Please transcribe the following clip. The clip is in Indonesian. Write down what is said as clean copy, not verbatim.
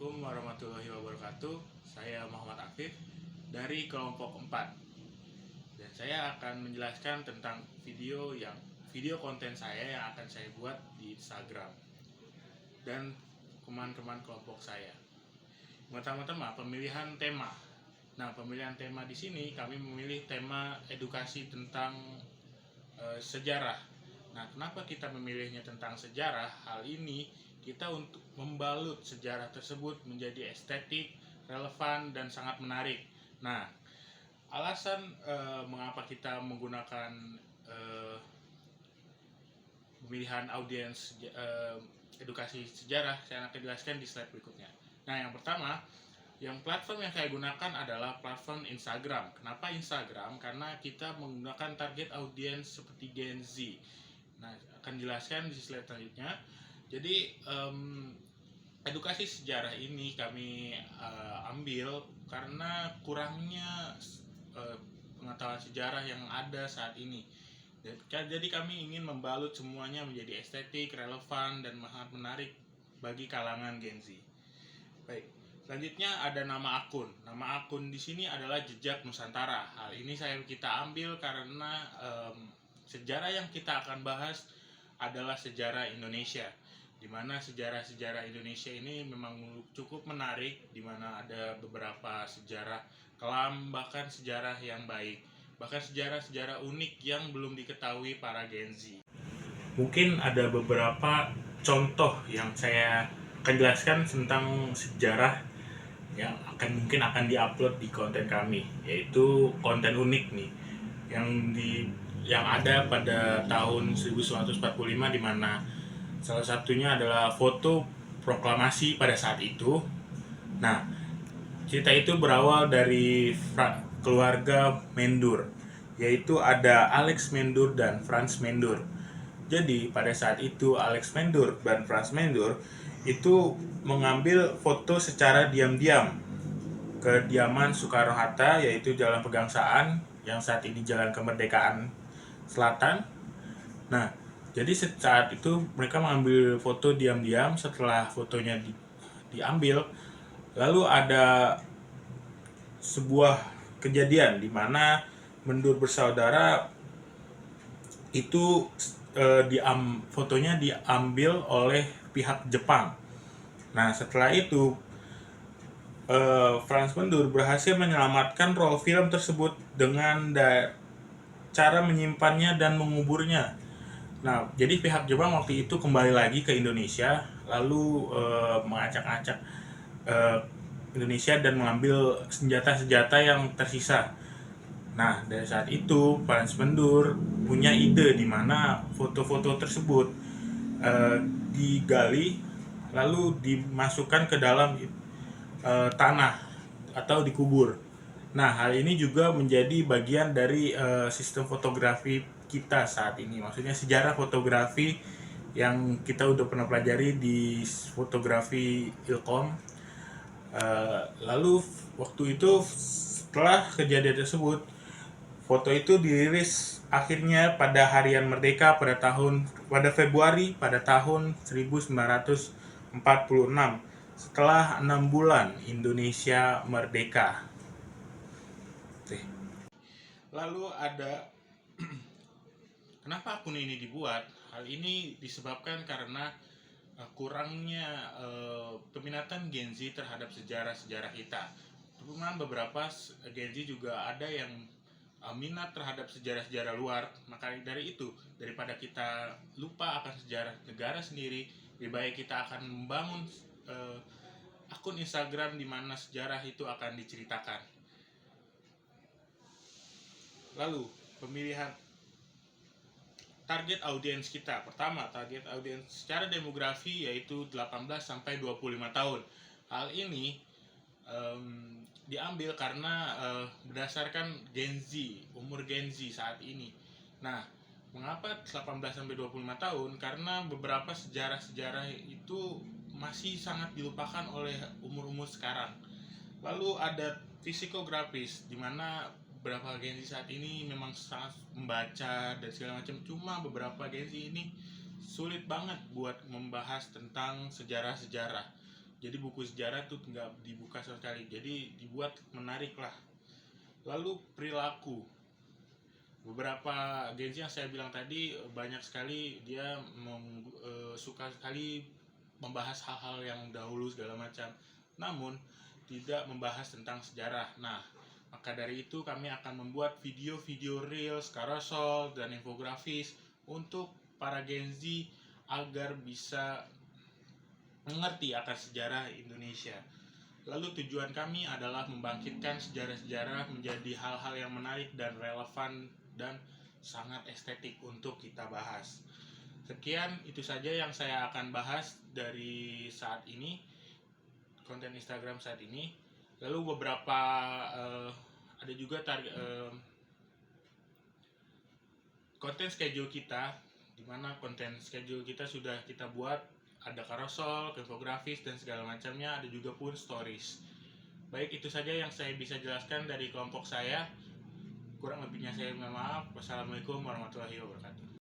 Assalamualaikum warahmatullahi wabarakatuh. Saya Muhammad Afif dari kelompok 4. Dan saya akan menjelaskan tentang video konten saya yang akan saya buat di Instagram dan teman-teman kelompok saya. Pertama-tama pemilihan tema. Nah, pemilihan tema di sini kami memilih tema edukasi tentang sejarah. Nah, kenapa kita memilihnya tentang sejarah? Hal ini kita untuk membalut sejarah tersebut menjadi estetik, relevan, dan sangat menarik. Nah, alasan mengapa kita menggunakan pemilihan audiens edukasi sejarah saya akan jelaskan di slide berikutnya. Nah, yang pertama, platform yang saya gunakan adalah platform Instagram. Kenapa Instagram? Karena kita menggunakan target audiens seperti Gen Z. Nah, akan jelaskan di slide selanjutnya. Jadi, edukasi sejarah ini kami ambil karena kurangnya pengetahuan sejarah yang ada saat ini. Jadi kami ingin membalut semuanya menjadi estetik, relevan, dan sangat menarik bagi kalangan Gen Z. Baik, selanjutnya ada nama akun. Nama akun di sini adalah Jejak Nusantara. Hal ini kita ambil karena sejarah yang kita akan bahas adalah sejarah Indonesia, di mana sejarah-sejarah Indonesia ini memang cukup menarik, di mana ada beberapa sejarah kelam, bahkan sejarah yang baik, bahkan sejarah-sejarah unik yang belum diketahui para Gen Z. Mungkin ada beberapa contoh yang saya akan jelaskan tentang sejarah yang mungkin akan diupload di konten kami, yaitu konten unik nih yang ada pada tahun 1945, di mana salah satunya adalah foto proklamasi pada saat itu. Nah, cerita itu berawal dari keluarga Mendur, yaitu ada Alex Mendur dan Franz Mendur. Jadi pada saat itu Alex Mendur dan Franz Mendur itu mengambil foto secara diam-diam ke kediaman Soekarno-Hatta, yaitu Jalan Pegangsaan yang saat ini Jalan Kemerdekaan Selatan. Nah, jadi saat itu mereka mengambil foto diam-diam. Setelah fotonya diambil, lalu ada sebuah kejadian di mana Mendur bersaudara itu fotonya diambil oleh pihak Jepang. Nah, setelah itu Franz Mendur berhasil menyelamatkan roll film tersebut dengan cara menyimpannya dan menguburnya. Nah, jadi pihak Jepang waktu itu kembali lagi ke Indonesia, lalu mengacak-acak Indonesia dan mengambil senjata-senjata yang tersisa. Nah, dari saat itu Franz Mendur punya ide di mana foto-foto tersebut digali lalu dimasukkan ke dalam tanah atau dikubur. Nah, hal ini juga menjadi bagian dari sistem fotografi kita saat ini. Maksudnya sejarah fotografi yang kita udah pernah pelajari di fotografi Ilkom. Lalu waktu itu setelah kejadian tersebut, foto itu dirilis akhirnya pada Harian Merdeka pada Februari pada tahun 1946, setelah 6 bulan Indonesia merdeka. Lalu ada kenapa akun ini dibuat? Hal ini disebabkan karena kurangnya peminatan Gen Z terhadap sejarah-sejarah kita. Cuman beberapa Gen Z juga ada yang minat terhadap sejarah-sejarah luar. Maka dari itu, daripada kita lupa akan sejarah negara sendiri, lebih baik kita akan membangun akun Instagram di mana sejarah itu akan diceritakan. Lalu, pemilihan target audiens kita. Pertama, target audiens secara demografi yaitu 18 sampai 25 tahun. Hal ini diambil karena berdasarkan Gen Z, umur Gen Z saat ini. Nah, mengapa 18 sampai 25 tahun? Karena beberapa sejarah-sejarah itu masih sangat dilupakan oleh umur-umur sekarang. Lalu ada psikografis, di mana beberapa Gen Z saat ini memang sangat membaca dan segala macam. Cuma beberapa Gen Z ini sulit banget buat membahas tentang sejarah-sejarah. Jadi buku sejarah tuh nggak dibuka sama sekali, jadi dibuat menarik lah. Lalu perilaku, beberapa agensi yang saya bilang tadi banyak sekali dia suka sekali membahas hal-hal yang dahulu segala macam, namun tidak membahas tentang sejarah. Nah, maka dari itu kami akan membuat video-video reels, carousel, dan infografis untuk para Gen Z agar bisa mengerti akan sejarah Indonesia. Lalu tujuan kami adalah membangkitkan sejarah-sejarah menjadi hal-hal yang menarik dan relevan dan sangat estetik untuk kita bahas. Sekian, itu saja yang saya akan bahas dari saat ini, konten Instagram saat ini. Lalu beberapa ada juga konten schedule kita, di mana konten schedule kita sudah kita buat, ada carousel, infografis, dan segala macamnya, ada juga pun stories. Baik, itu saja yang saya bisa jelaskan dari kelompok saya. Kurang lebihnya saya minta maaf. Wassalamualaikum warahmatullahi wabarakatuh.